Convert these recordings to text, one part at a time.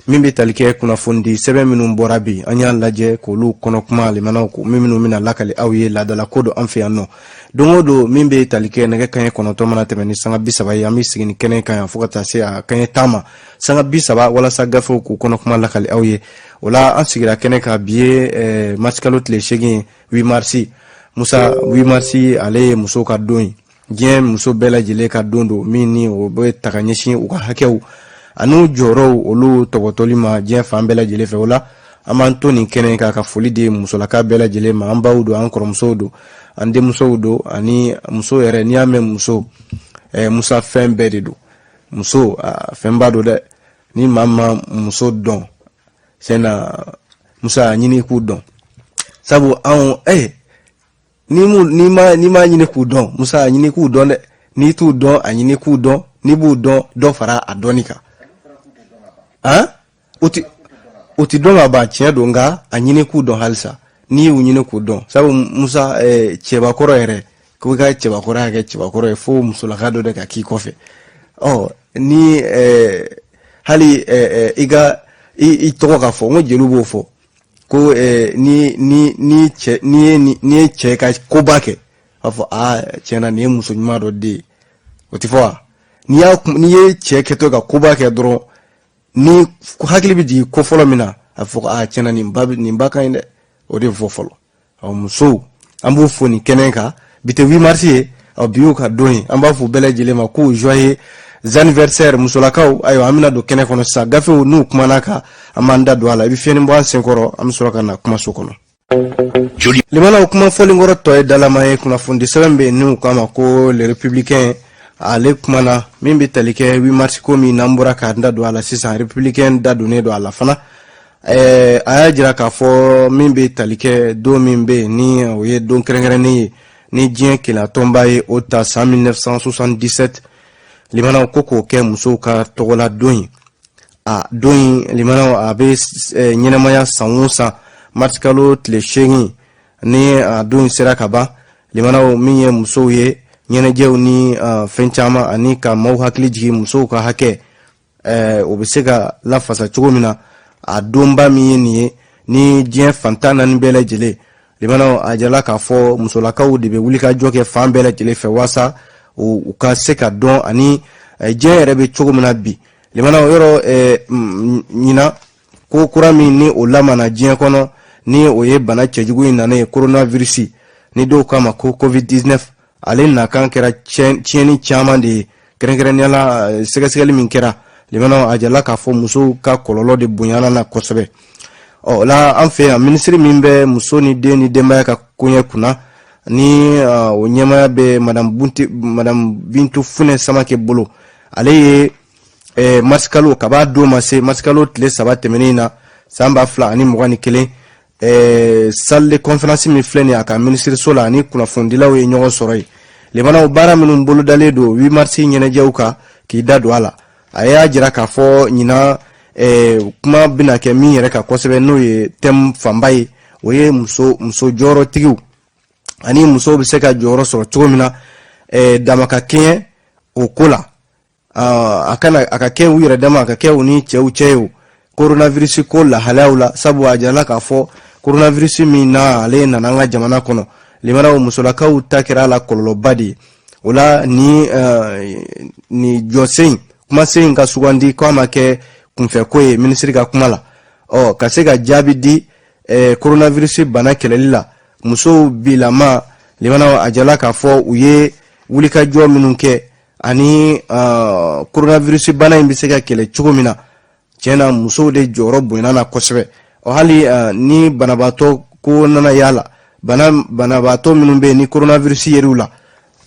min be tali kɛ kunnafoni sɛbɛn minnu bɔra bi an y'a lajɛ k'olu kɔnɔ kuma limanaw ko minnu mina lakali aw ye ladala ko do an fɛ yan nɔ dongo do min be tali kɛ nɛgɛ kaɲɛ 9 mana tɛmɛ ni sanga 30 ye an be sigi ni kɛnɛ kan yan fo ka taa se a kaɲɛ 10 ma sanga 30 walasa gafew k'u kɔnɔ kuma lakali aw ye o la an sigira kɛnɛ kan bi ye masikalo tile 8 8 marsi Musa 8 marsi ale ye muso ka don ye diɲɛ muso bɛɛ lajɛlen ka don do min ni o be taga ɲɛsin u ka hakɛw anu jɔrɔw olu tɔgɔtɔli ma diɲɛ fan bɛɛ lajɛlen fɛ o la an b'an to nin kɛnɛ kan ka foli di musolaka bɛɛ lajɛlen ma an baw do an kɔrɔmusow do an denmusow do ani muso yɛrɛ n'i y'a mɛn muso Musa fɛn bɛɛ de do muso fɛnba do dɛ ni maa ma muso dɔn sɛna Musa ɲini k'u dɔn sabu anw ni ma ɲini k'u dɔn Musa ɲini k'u dɔn dɛ ni t'u dɔn a ɲini k'u dɔn ni b'u dɔn dɔ fara a dɔnni kan o ti dɔn ka ban tiɲɛ don nka a ɲini k'u dɔn halisa ni y'u ɲini k'u dɔn sabu Musa cɛbakɔrɔ yɛrɛ ko i ka cɛbakɔrɔ kɛ cɛbakɔrɔ ye fo musolaka dɔ de ka k'i kɔfɛ ni hali i tɔgɔ ka fɔ n ko jeliw b'o fɔ ko ni ye cɛ ka koba kɛ a fɔ tiɲɛna ni ye muso ɲuman dɔ den ye o ti fɔ wa ni ye cɛ kɛtɔ ka koba kɛ dɔrɔn ni hakili bɛ jigin ko fɔlɔ min na a fɔ tiɲɛna nin ba kan ye dɛ o de fɔ fɔlɔ musow an b'u fo nin kɛnɛ kan bi tɛ 8 mars ye bi y'u ka don ye an b'a fɔ bɛɛ lajɛlen ma k'u joyeux anniversaire musolakaw ayiwa an bɛna don kɛnɛ kɔnɔ sisan gafew n'u kumana kan an b'an da don a la i bɛ fiɲɛni bɔ an senkɔrɔ an bɛ sɔrɔ ka na kumaso kɔnɔ limanaw kuma fɔlenkɔrɔ tɔ ye dalama ye kunnafoni sɛbɛn bɛ yen n'u k'a ma ko le républicain ale kumana min bɛ tali kɛ 8 mars ko min n'an bɔra k'an da don a la sisan républicain da donnen don a la fana a y'a jira k'a fɔ min bɛ tali kɛ don min bɛ yen ni o ye don kɛrɛnkɛrɛnnen ye ni diɲɛ kelatɔnba ye o ta san 1977 limanaw ko k'o kɛ musow ka tɔgɔla don ye don in limanaw a bɛ ɲɛnɛmaya san o san marsikalo tile 8 ni a don sera ka ban limanaw min ye musow ye ɲɛnɛjɛw ni fɛn caman ani ka maaw hakili jigin musow ka hakɛ o bɛ se ka lafasa cogo min na a donba min ye nin ye ni diɲɛ fantan naani bɛɛ lajɛlen limanaw a jala k'a fɔ musolakaw de bɛ wuli ka jɔ kɛ fan bɛɛ lajɛlen fɛ waasa u ka se ka dɔn ani diɲɛ yɛrɛ bɛ cogo min na bi limanaw yɔrɔ ɲina ko kura min ni o lamana diɲɛ kɔnɔ ni o ye bana cɛjugu in nana ye coronavirus ni dɔw k'a ma ko covid-19 ale nakan kɛra tiɲɛni caman de ye kɛrɛnkɛrɛnnenya la sɛgɛsɛgɛli min kɛra limanaw a jala k'a fɔ musow ka kɔlɔlɔ de bonyana na kosɛbɛ la an fɛ yan minisiri min bɛ muso ni den ni denbaya ka koɲɛ kunna ni o ɲɛmaya bɛ madame Bintu Funɛ Samake bolo ale ye marsikalo kaba don ma se marsikalo tile 3 tɛmɛnen na san 2021 salle de conférence min filɛ nin a ka minisiriso la ani kunnafonidilaw ye ɲɔgɔn sɔrɔ yen limanaw baara minnu bolodalen don 8 mars ɲɛnajɛw kan k'i da don a la a y'a jira k'a fɔ ɲina kuma bɛna kɛ min yɛrɛ ka kosɛbɛ n'o ye thème fanba ye o ye muso jɔyɔrɔtigiw ani musow bɛ se ka jɔyɔrɔ sɔrɔ cogo min na dama ka kɛɲɛ o ko la a ka kɛ u yɛrɛ dama a ka kɛ u ni cɛw cɛ ye o coronavirus ko lahalayaw la sabu a jirala k'a fɔ coronavirus min na ale nana an ka jamana kɔnɔ limanaw musolakaw ta kɛra la kɔlɔlɔba de ye o la ni jɔsen kumasen ka sugandi ko a ma kɛ kunfɛ ko ye minisiri ka kuma la ka se ka jaabi di coronavirus bana kɛlɛli la musow bilama limanaw a jala k'a fɔ u ye wulikajɔ minnu kɛ ani coronavirus bana in bɛ se ka kɛlɛ cogo min na tiɲɛna musow de jɔyɔrɔ bonyana na kosɛbɛ hali ni banabaatɔ ko nana yala banabaatɔ minnu bɛ ni coronavirus yer'u la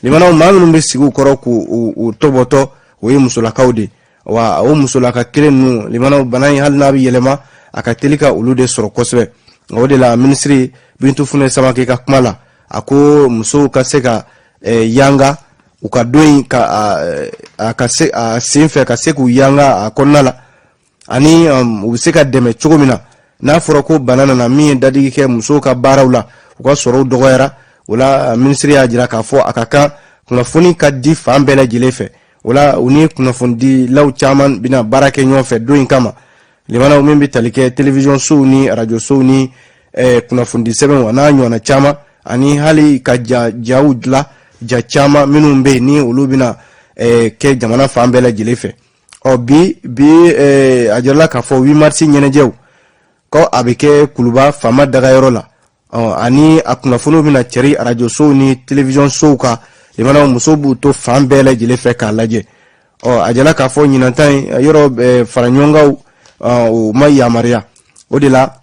limanaw maa minnu bɛ sigi u kɔrɔ k'u tɔbɔtɔ o ye musolakaw de wa o musolaka kelen ninnu limanaw bana in hali n'a bɛ yɛlɛma a ka teli ka olu de sɔrɔ kosɛbɛ o de la minisiri Bintu Funɛ Samake ka kuma la a ko musow ka se ka yanga u ka don in ka se a sen fɛ ka se k'u yanga a kɔnɔna la ani u bɛ se ka dɛmɛ cogo min na n'a fɔra ko bana nana min ye dadigi kɛ musow ka baaraw la u ka sɔrɔw dɔgɔyara o la minisiri y'a jira k'a fɔ a ka kan kunnafoni ka di fan bɛɛ lajɛlen fɛ o la u ni kunnafonidilaw caman bɛna baara kɛ ɲɔgɔn fɛ don in kama limana min bi tali kɛ television sow ni radio sow ni kunnafoni sɛbɛn n'a ɲɔgɔnna caman ani hali ka jaw dilan ja caman minnu bɛ ni olu bɛna kɛ jamana fan bɛɛ lajɛlen fɛ. bi a jirala k'a fɔ 8 mars ɲɛnajɛw ko a bɛ kɛ Kuluba faama dagayɔrɔ la ani a kunnafoniw bɛna cɛri radio sow ni television sow kan limana muso b'u to fan bɛɛ lajɛlen fɛ k'a lajɛ. a jirala k'a fɔ ɲinantan yɔrɔ fara ɲɔgɔnkaw o ma yamaruya o de la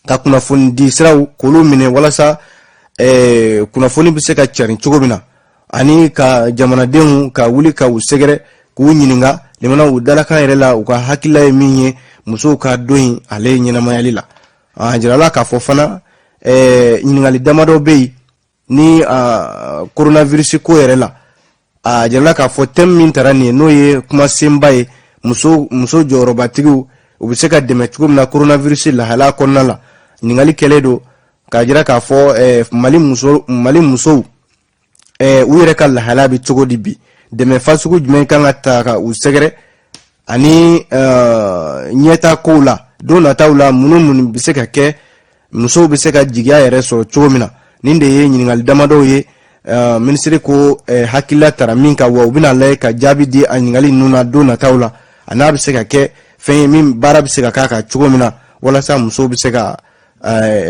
ka kunnafoni di siraw k'olu minɛ walasa kunnafoni bɛ se ka cari cogo min na ani ka jamanadenw ka wuli ka u sɛgɛrɛ k'u ɲininka limana u dalakan yɛrɛ la u ka hakilila ye min ye musow ka don in ale ɲɛnamayali la. a jirala k'a fɔ fana ɲininkali damadɔ bɛ yen ni coronavirus ko yɛrɛ la. a jirala k'a fɔ thème min taara nin ye n'o ye kumasenba ye muso jɔyɔrɔbatigiw u bɛ se ka dɛmɛ cogo min na coronavirus lahala kɔnɔna la. ɲininkali kɛlen don k'a jira k'a fɔ mali musow u yɛrɛ ka lahala bɛ cogo di bi, dɛmɛ fasugu jumɛn kan ka ta ka u sɛgɛrɛ ani ɲɛta kow la don nataw la minnu bɛ se ka kɛ musow bɛ se ka jigiya yɛrɛ sɔrɔ cogo min na. nin de ye ɲininkali damadɔw ye minisiri ko hakilila tara min kan wa u bɛna lajɛ ka jaabi di a ɲininkali ninnu na don nataw la a n'a bɛ se ka kɛ fɛn ye min baara bɛ se ka k'a kan cogo min na walasa musow bɛ se ka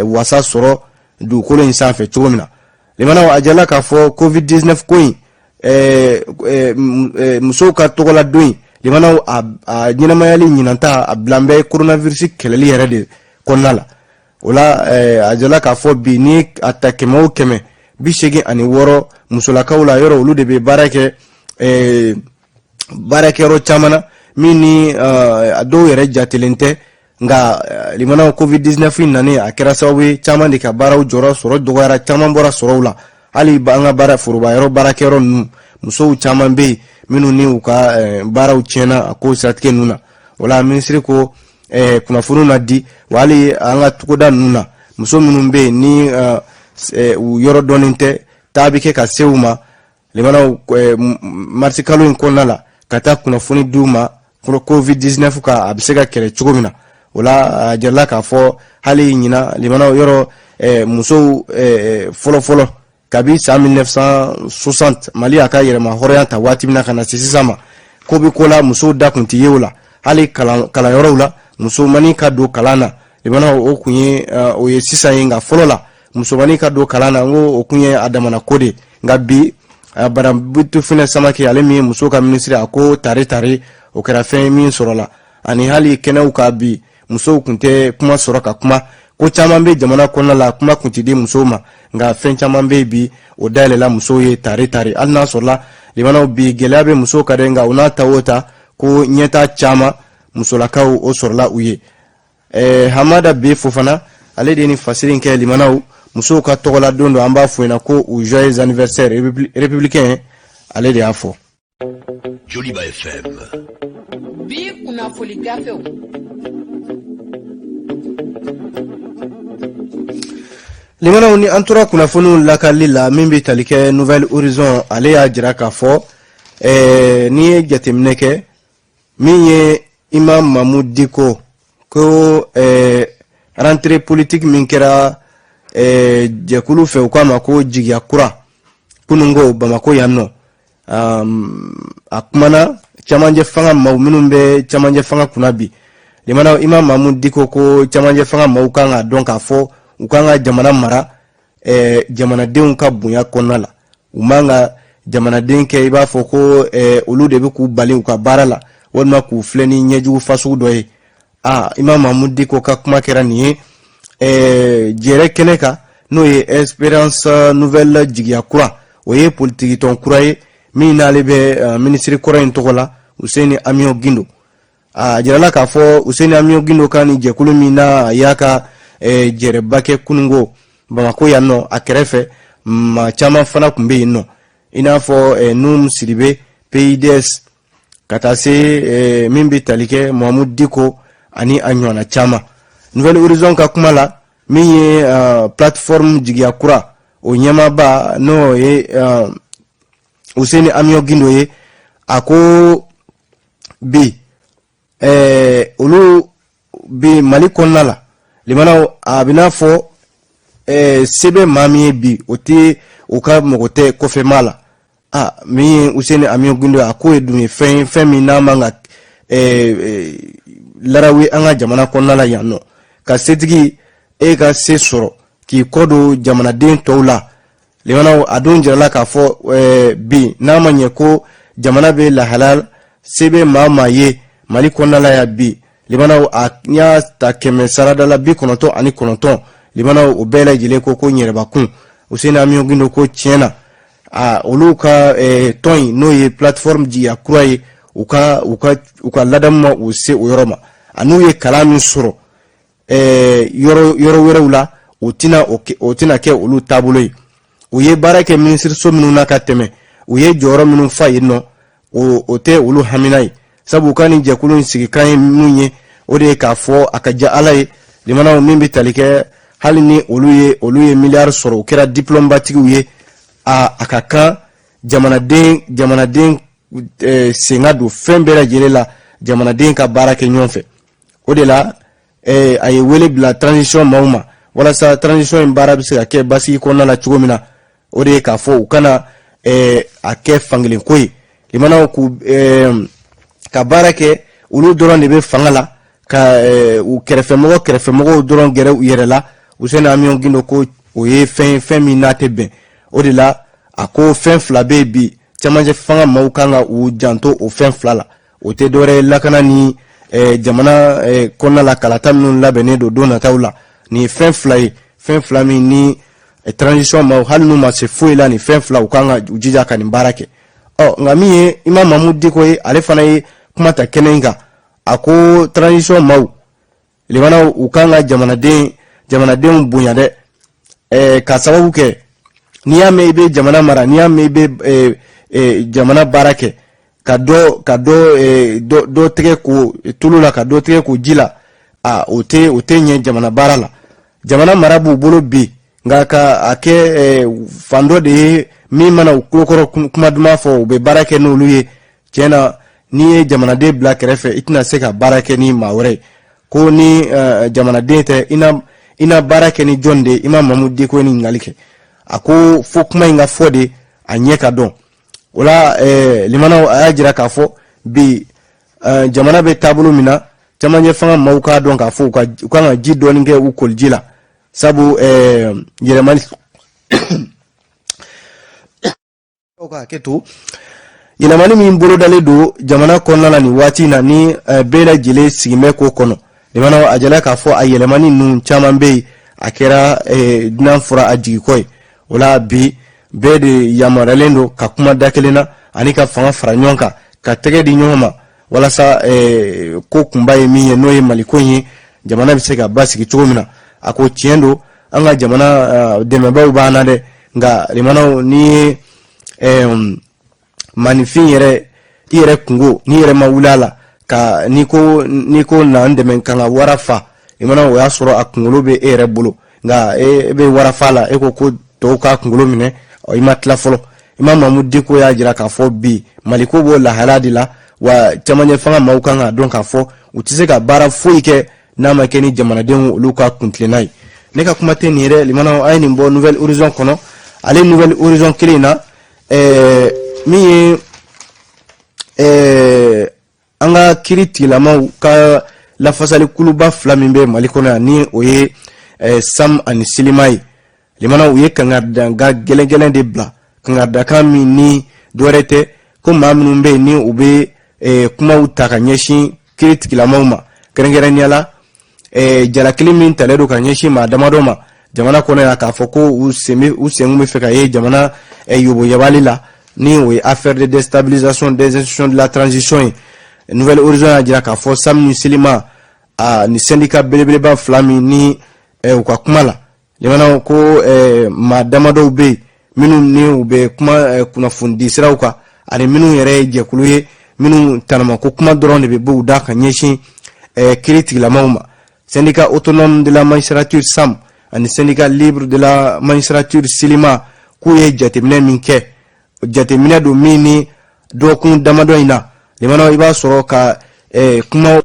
wasa sɔrɔ dugukolo in sanfɛ cogo min na. limana a jirala k'a fɔ covid-19 ko in musow ka tɔgɔla don in limana a ɲɛnamayali ɲinanta a bilan bɛ coronavirus kɛlɛli yɛrɛ de kɔnɔna la. o la a jirala k'a fɔ bi ni a ta 186 musolakaw la yɔrɔ olu de bɛ baara kɛ baarakɛyɔrɔ caman na min ni a dɔw yɛrɛ jatelen tɛ nka limana covid-19 nani a kɛra sababu ye caman de ka baaraw jɔrɔ sɔrɔ dɔgɔyara caman bɔra sɔrɔw la. hali an ka baara forobayɔrɔ baarakɛyɔrɔ ninnu musow caman bɛ yen minnu ni u ka baaraw tiɲɛna a ko siratigɛ ninnu na. o la minisiri ko kunnafoniw na di wa hali an ka togoda ninnu na muso minnu bɛ yen ni u yɔrɔ dɔnnen tɛ taa bɛ kɛ ka se u ma limana marisi kalo in kɔnɔna la ka taa kunnafoni di u ma covid-19 ka a bɛ se ka kɛlɛ cogo min na. o la a jirala k'a fɔ hali ɲina limana yɔrɔ musow fɔlɔfɔlɔ kabi san 1960 mali a ka yɛrɛma hɔrɔnya ta waati min na ka na se sisan ma ko bɛ ko la musow da kun tɛ ye o la hali kalanyɔrɔw la musomani ka don kalan na limana o kun ye o ye sisan ye nka fɔlɔ la musomani ka don kalan na n ko o kun ye a damana ko de nka bi barabitu fɛnɛ samake ale min ye muso ka minisiri a ko tare o kɛra fɛn min sɔrɔ la ani hali kɛnɛw ka bi musow kun tɛ kuma sɔrɔ ka kuma ko caman bɛ jamana kɔnɔna la kuma kun tɛ di musow ma nka fɛn caman bɛ bi o dayɛlɛla musow ye tare hali n'a sɔrɔla limanaw bi gɛlɛya bɛ musow ka dɛ nka u n'a ta o ta ko ɲɛta caman musolakaw o sɔrɔla u ye. hamada b fofana ale de ni fasiri kɛ limanaw musow ka tɔgɔla don an b'a fɔ ɲɛna ko u joyeux anniversaire républicain ale de y'a fɔ. Joliba FM. Bi kunnafoni gafew. limanaw ni an tora kunnafoniw lakali la min bɛ tali kɛ Nouvelle Horizon ale y'a jira k'a fɔ n'i ye jateminɛ kɛ min ye Imam Mahmud Diko ko rentrée politique min kɛra jɛkulu fɛ u k'a ma ko jigiya kura kunungo Bamako yan nɔ a kumana cɛmancɛ fanga maaw minnu bɛ cɛmancɛ fanga kunna bi limana Imam Mahmud Diko ko cɛmancɛ fanga maaw kan ka dɔn k'a fɔ u kan ka jamana mara jamanadenw ka bonya kɔnɔna la u man ka jamanaden kɛ i b'a fɔ ko olu de bɛ k'u bali u ka baara la walima k'u filɛ ni ɲɛjugu fasugu dɔ ye. Imam Mahmud Diko ka kuma kɛra nin ye jɛrɛ kɛnɛ kan n'o ye Espérance Nouvelle jigiya kura o ye politiki tɔn kura ye min n'ale bɛ minisiri kɔrɔ in tɔgɔ la Useni Amiyo Gindo. A jirala k'a fɔ Useni Amiyo Gindo ka ni jɛkulu min na a y'a ka jɛrɛba kɛ kunungo Bamako yan nɔ a kɛrɛfɛ maa caman fana tun bɛ yen nɔ i n'a fɔ Num Sidibe PIDS ka taa se min bɛ tali kɛ Mahmud Diko ani a ɲɔgɔnna caman. Nouvelle Horizon ka kuma la min ye plateforme jigiya kura o ɲɛmaaba n'o ye Useni Amiyo Gindo ye a ko bi olu bi Mali konna la limana abina fo sebe mami bi oti uka mogote kofe mala mi usene ami gundo ako edumi fen mi na manga larawe anga jamana konna la yanno ka setigi ka se soro ki kodo jamana den tawla limana adun jirala ka fo bi na manye ko jamana be la halal sebe mama ye Mali konna la ya bi limana nya ta keme sarada la bi konoto ani konoto limana o bela jile ko nyereba kun usene ami gundo ko tiena oluka toy no ye platform ji akroye uka ladamma use uyoroma anu ye kalamin soro yoro werula otina ke olu tabuloy uye barake ministre so minuna kateme uye joro minu fayino ote olu haminai sabu kani jakulu sigi kan munye ode ka fo akaja alay limana mimbi talike halini olu ye milliard soro kera diplôme batigi uye akaka jamana den senga do fembera jelela jamana den ka barake nyonfe odela ay wele bila transition mauma wala sa transition mbara bisa ke basi ko na la chugomina ode ka fo ukana ake fangilin koy limana ku ka barake ulu doron de be fangala ka u kerefe mogo doron gere u yerela usena amion gindo ko oye fen mi natebe odela ako fen fla bebi chamanje fanga maukanga u janto o fen flala o te dore lakana ni jamana konna la kalata minun labene do dona tawla ni fen fla mi ni transition ma halnu ma se fuila ni fen fla ukanga ujija kan barake ngamiye imam mamudi ko ale fana yi kuma ta kenenga ako transition mau limana ukanga jamana den bunya de ka sababu ke niya mebe jamana mara niya mebe jamana barake ka do tege ko tulula ka do tege ko jila ote nye jamana barala jamana marabu bolo bi nga ka ake fando de mi mana uklokoro kuma duma fo be barake no luye kena ni jamana de black refe itina seka barake ni mawre ko ni jamana de te ina barake ni jonde imam mamudi ko ni ngalike ako fo kuma inga fode anyeka don wala limana ajira ka fo bi jamana be tabulu mina jamanye fanga mauka don ka fo ka jiddo nge ukol jila sabu yeremani oka ketu yeremani mi mbolo dale do jamana konna la ni wati na ni bela jile sigime ko kono limana ajala ka fo ayelemani nun chamambe akera dinan fura ajigi koy wala bi bede yamaralendo ka kuma dakelena ani ka fanga faranyonka ka tege di nyoma wala sa ko kumbaye mi no ye malikonyi jamana bise ka basiki chomina ako tiendo anga jamana demeba bana de nga limana ni manifin yere kungo ni yere mawulala ka niko na ndeme kanga warafa limana o yasoro akungolo be ere bulu nga be warafa la ko to ka kungolo mine o imatla folo imam mamudi ko ya jira ka fo bi maliko bo la haladila wa chamanye fanga maukanga don ka fo utise ka bara fuike na makeni jamana den luka kuntlenai neka kuma tenire limana ayni mbo nouvelle horizon kono ale nouvelle horizon kilina mi anga kiriti lama ka la fasali kuluba flamimbe malikona ni oye sam ani silimai limana uye kangarda gelengelen de bla kangarda kami ni dorete ko mamnumbe ni ube kuma utaka nyeshi kiriti lama kerengeranyala jala kilimin taledo kanyeshi ma damadoma jamana kona ya kafoko usengumi feka ye jamana yubo yabalila ni we affaire de déstabilisation des institutions de la transition nouvelle horizon ajira ka fo samni silima ni syndicat belebeleba flami ni kwa kumala limana ko ma damado be minu ni ube kuma kuna fundi sirauka ani minu yere je kuluye minu tanama ko kuma drone be bu da kanyeshi critique la mauma syndicat autonome de la magistrature SAM ani syndicat libre de la magistrature Silima kuye jatemine minke jatemine do mini do kun damado ina limana iba soro ka kuma